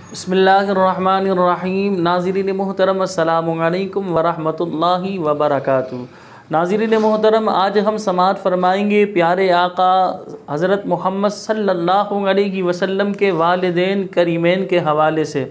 बिस्मिल्लाहिर्रहमानिर्रहीम। नाज़रीन मोहतरम, अस्सलामु अलैकुम वरहमतुल्लाहि वबरकातुहू। नाज़रीन मोहतरम, आज हम समाअत फरमाएंगे प्यारे आका हज़रत मोहम्मद सल्लल्लाहु अलैहि वसल्लम के वालिदैन करीमैन के हवाले से।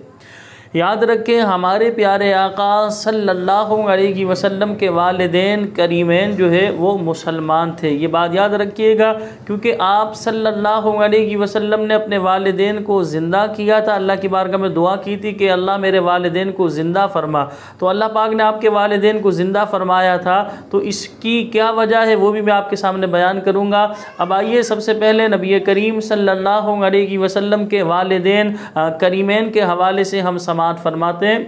याद रखें, हमारे प्यारे आका सल्लल्लाहु अलैहि वसल्लम के वालिदैन करीमैन जो है वो मुसलमान थे। ये बात याद रखिएगा, क्योंकि आप सल्लल्लाहु अलैहि वसल्लम ने अपने वालिदैन को ज़िंदा किया था। अल्लाह की बारगाह में दुआ की थी कि अल्लाह मेरे वालिदैन को ज़िंदा फरमा। तो अल्लाह पाक ने आपके वालिदैन को ज़िंदा फरमाया था, तो इसकी क्या वजह है वो भी मैं आपके सामने बयान करूँगा। अब आइए, सबसे पहले नबी करीम सल्लल्लाहु अलैहि वसल्लम के वालिदैन करीमैन के हवाले से हम समाअत फरमाते हैं।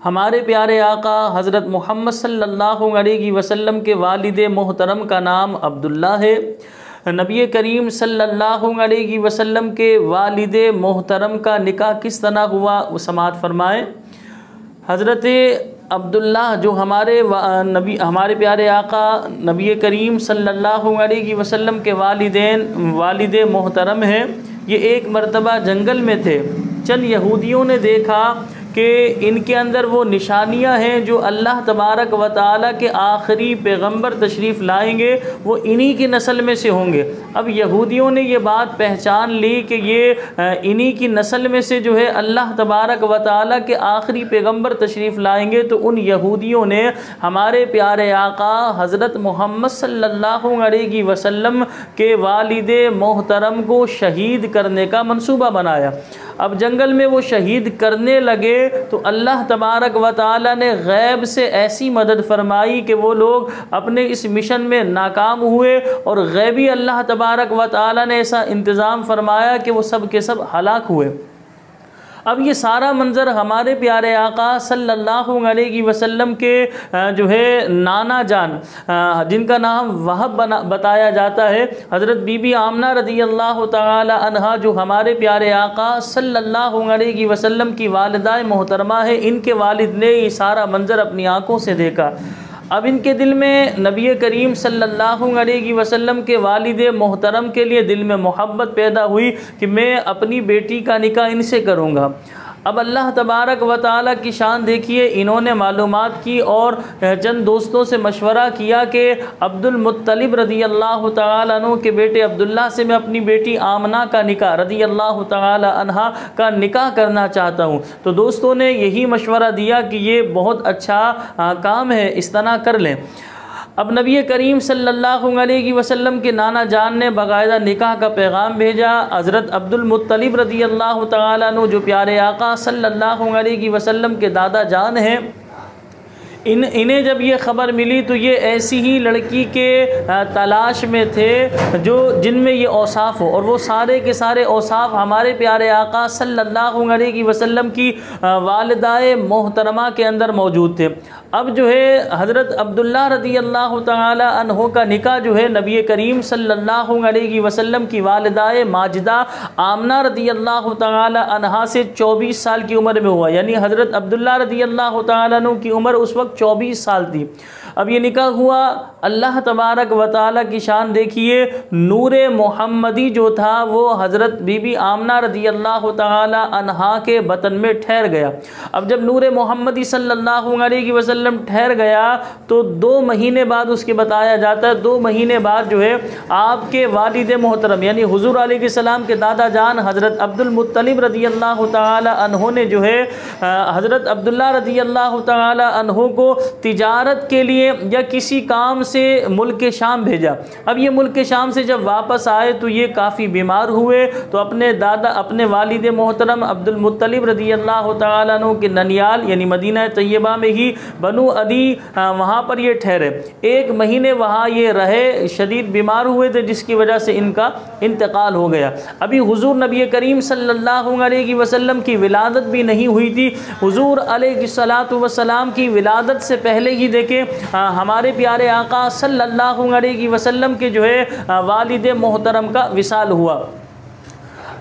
हमारे प्यारे आका हज़रत मोहम्मद सल्लल्लाहु अलैहि वसल्लम के वालिद मोहतरम का नाम अब्दुल्ला है। नबी करीम सल्लल्लाहु अलैहि वसल्लम के वालिद मोहतरम का निकाह किस तरह हुआ वो समाअत फरमाएँ। हज़रत अब्दुल्ला जो हमारे प्यारे आका नबी करीम सल्लल्लाहु अलैहि वसल्लम के वालिद मोहतरम हैं। ये एक मरतबा जंगल में थे। चंद यहूदियों ने देखा कि इनके अंदर वो निशानियां हैं जो अल्लाह तबारक व तआला के आखिरी पैगंबर तशरीफ़ लाएंगे, वो इन्हीं की नस्ल में से होंगे। अब यहूदियों ने ये बात पहचान ली कि ये इन्हीं की नस्ल में से जो है अल्लाह तबारक व तआला के आखिरी पैगंबर तशरीफ़ लाएंगे। तो उन यहूदियों ने हमारे प्यारे आका हज़रत मोहम्मद सल्लल्लाहु अलैहि वसल्लम के वालिद मोहतरम को शहीद करने का मंसूबा बनाया। अब जंगल में वो शहीद करने लगे तो अल्लाह तबारक व तआला ने गैब से ऐसी मदद फरमाई कि वो लोग अपने इस मिशन में नाकाम हुए, और गैबी अल्लाह तबारक व तआला ने ऐसा इंतज़ाम फरमाया कि वो सब के सब हलाक हुए। अब ये सारा मंज़र हमारे प्यारे आका सल्लल्लाहु अलैहि वसल्लम के जो है नाना जान, जिनका नाम वहब बताया जाता है, हज़रत बीबी आमना रज़ी अल्लाह तआला अन्हा, जो हमारे प्यारे आका सल्लल्लाहु अलैहि वसल्लम की वालिदा मोहतरमा है, इनके वालिद ने ये सारा मंज़र अपनी आँखों से देखा। अब इनके दिल में नबी करीम सल्लल्लाहु अलैहि वसल्लम के वालिद मोहतरम के लिए दिल में मोहब्बत पैदा हुई कि मैं अपनी बेटी का निकाह इनसे करूँगा। अब अल्लाह तबारक व तआला की शान देखिए, इन्होंने मालूमात की और चंद दोस्तों से मशवरा किया कि अब्दुल मुत्तलिब रज़ी अल्लाह तआला अन्हु के बेटे अब्दुल्ला से मैं अपनी बेटी आमना का निकाह रज़ी अल्लाह तआला अन्हा का निकाह करना चाहता हूँ। तो दोस्तों ने यही मशवरा दिया कि ये बहुत अच्छा काम है, इस तरह कर लें। अब नबी करीम सल्लल्लाहु अलैहि वसल्लम के नाना जान ने बाकायदा निकाह का पैगाम भेजा। हज़रत अब्दुल मुत्तलिब रज़ी अल्लाह तआला अन्हु, जो प्यारे आका सल्लल्लाहु अलैहि वसल्लम के दादा जान हैं, इन्हें जब ये ख़बर मिली तो ये ऐसी ही लड़की के तलाश में थे जो जिनमें ये औसाफ़ हो, और वो सारे के सारे औसाफ़ हमारे प्यारे आका सल्लल्लाहु अलैहि वसल्लम की वालिदाए मोहतरमा के अंदर मौजूद थे। अब जो है हज़रत अब्दुल्ला रज़ी अल्लाह तआला अन्हो का निकाह जो है नबी करीम सल्लल्लाहु अलैहि वसल्लम की वालिदाए माजिदा आमना रज़ी अल्लाह तआला अन्हा से 24 साल की उम्र में हुआ। यानी हज़रत अब्दुल्ला रज़ी अल्लाह तआला अन्हु की उम्र उस वक्त 24 साल थी। अब ये निकाह हुआ। अल्लाह तबारक व तआला की शान देखिए, नूर मोहम्मदी जो था वो हज़रत बीबी आमना रज़ी अल्लाह तआला अन्हा के बतन में ठहर गया। अब जब नूर मोहम्मदी सल्लल्लाहु अलैहि वसल्लम ठहर गया तो 2 महीने बाद, उसके बताया जाता है 2 महीने बाद जो है आपके वालिद मोहतरम यानी हुज़ूर अलैहिस्सलाम के दादा जान हज़रत अब्दुल मुत्तलिब रज़ी अल्लाह तआला अन्हो ने जो है हज़रत अब्दुल्ला रज़ी अल्लाह तआला अन्हो को तिजारत के लिए या किसी काम से मुल्क शाम भेजा। अब ये मुल्क शाम से जब वापस आए तो ये काफ़ी बीमार हुए, तो अपने वालिद मोहतरम अब्दुल मुत्तलिब रज़ी अल्लाह तआला अन्हु के ननियाल यानी मदीना तैयबा में ही बनु अदी, वहाँ पर ये ठहरे। 1 महीने वहाँ ये रहे, शदीद बीमार हुए थे जिसकी वजह से इनका इंतकाल हो गया। अभी हुज़ूर नबी करीम सल्लल्लाहु अलैहि वसल्लम की विलादत भी नहीं हुई थी। हुज़ूर अलैहिस्सलातु वस्सलाम की विलादत से पहले ही देखें हमारे प्यारे आका सल्लल्लाहु अलैहि वसल्लम के जो है वालिद मोहतरम का विसाल हुआ।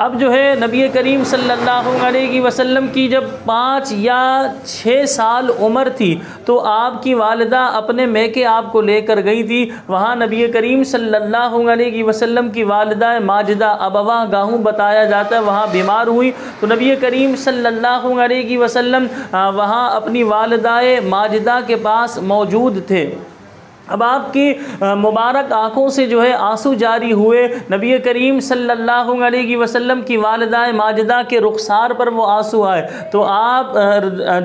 अब जो है नबी करीम सल्लल्लाहु अलैहि वसल्लम की जब 5 या 6 साल उम्र थी तो आपकी वालिदा अपने मैके आपको लेकर गई थी। वहाँ नबी करीम सल्लल्लाहु अलैहि वसल्लम की वालिदा माजिदा अबवा गाहूँ बताया जाता है, वहाँ बीमार हुई तो नबी करीम सल्लल्लाहु अलैहि वसल्लम वहाँ अपनी वालिदाए माजिदा के पास मौजूद थे। अब आपकी मुबारक आँखों से जो है आंसू जारी हुए। नबी करीम सल्लल्लाहु अलैहि वसल्लम की वालिदाए माजिदा के रुखसार पर वो आंसू आए तो आप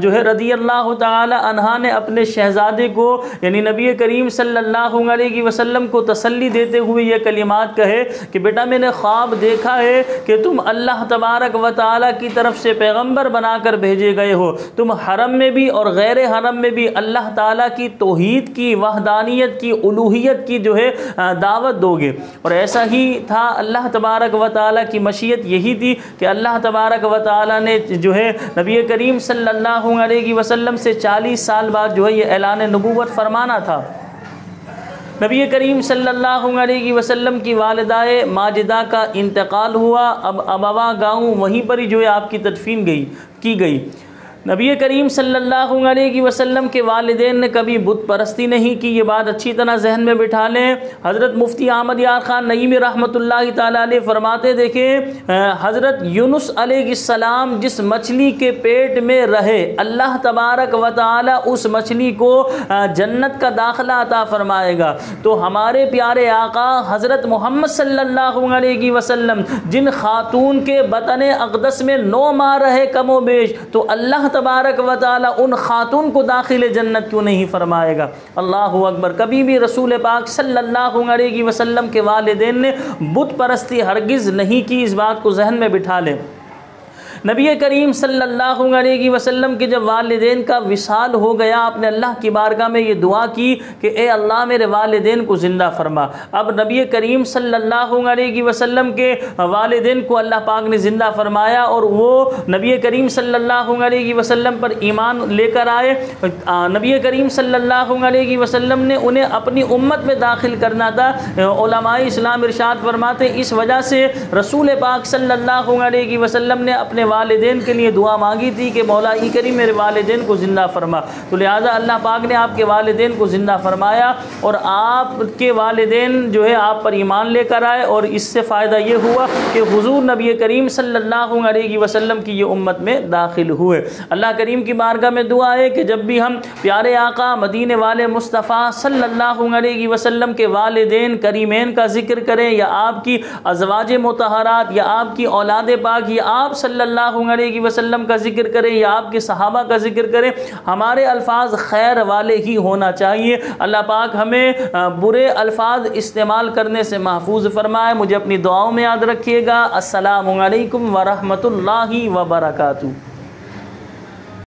जो है रज़ी अल्लाह ताला अन्हा ने अपने शहज़ादे को यानी नबी करीम सल्लल्लाहु अलैहि वसल्लम को तसल्ली देते हुए ये कलिमात कहे कि बेटा मैंने ख्वाब देखा है कि तुम अल्लाह तबारक व ताला की तरफ से पैगम्बर बनाकर भेजे गए हो, तुम हरम में भी और गैर हरम में भी अल्लाह ताला की तौहीद की, वहदानियत की, उलूहियत की जो है दावत दोगे। और ऐसा ही था, अल्लाह तबारक व ताला की मशीयत यही थी कि अल्लाह तबारक व ताला ने जो है नबी करीम सल्लल्लाहु अलैहि वसल्लम से 40 साल बाद जो है ये ऐलान नबूवत फरमाना था। नबी करीम सल्लल्लाहु अलैहि वसल्लम की वालिदाए माजिदा का इंतकाल हुआ। अब अबवा गाँव वहीं पर ही जो है आपकी तदफीन की गई। नबी करीम सल्लल्लाहु अलैहि वसल्लम के वालिदैन ने कभी बुत परस्ती नहीं की, ये बात अच्छी तरह जहन में बिठा लें। हज़रत मुफ्ती अहमद यार ख़ान नईमी रहमतुल्लाहि ताला अलैह फरमाते, देखें हज़रत यूनुस अलैहिस्सलाम जिस मछली के पेट में रहे अल्लाह तबारक व ताला उस मछली को जन्नत का दाखिला अता फरमाएगा। तो हमारे प्यारे आका हज़रत मोहम्मद सल्लल्लाहु अलैहि वसल्लम जिन खातून के बतन अक़दस में 9 माह रहे कमो बेश, तो अल्लाह तबारक व ताला उन खातून को दाखिल जन्नत क्यों नहीं फरमाएगा। अल्लाहु अकबर। कभी भी रसूल पाक सल्लल्लाहु अलैहि वसल्लम के वालिदैन ने बुत परस्ती हरगिज़ नहीं की, इस बात को जहन में बिठा लें। नबी करीम सल्लल्लाहु अलैहि वसल्लम के जब वालिदैन का विसाल हो गया, आपने अल्लाह की बारगाह में ये दुआ की कि ए अल्लाह मेरे वालिदैन को ज़िंदा फरमा। अब नबी करीम सल्लल्लाहु अलैहि वसल्लम के वालिदैन को अल्लाह पाक ने ज़िंदा फरमाया और वो नबी करीम सल्लल्लाहु अलैहि वसल्लम पर ईमान लेकर आए। नबी करीम सल्लल्लाहु अलैहि वसल्लम ने उन्हें अपनी उम्मत में दाखिल करना था। उलमाए इस्लाम इरशाद फरमाते, इस वजह से रसूल पाक सल्लल्लाहु अलैहि वसल्लम ने अपने वालिदैन के लिए दुआ मांगी थी कि मौला ई करीम मेरे वालिदैन को ज़िंदा फरमा। तो लिहाजा अल्लाह पाक ने आपके वालिदैन को ज़िंदा फरमाया और आपके वालिदैन जो है आप पर ईमान लेकर आए और इससे फ़ायदा ये हुआ कि हुज़ूर नबी करीम सल्लल्लाहु अलैहि वसल्लम की ये उम्मत में दाखिल हुए। अल्लाह करीम की बारगाह में दुआ है कि जब भी हम प्यारे आका मदीने वाले मुस्तफ़ा सल्लल्लाहु अलैहि वसल्लम के वालिदैन करीमैन का ज़िक्र करें या आपकी अज़वाज मुतहरात या आपकी औलाद पाक या आप सल्लल्लाहु अलैहि वसल्लम का जिक्र करें या आपके सहाबा का जिक्र करें, हमारे अल्फाज खैर वाले ही होना चाहिए। अल्लाह पाक हमें बुरे अल्फाज इस्तेमाल करने से महफूज फरमाए। मुझे अपनी दुआओं में याद रखिएगा। अस्सलामु अलैकुम व रहमतुल्लाहि व बरकातुहू।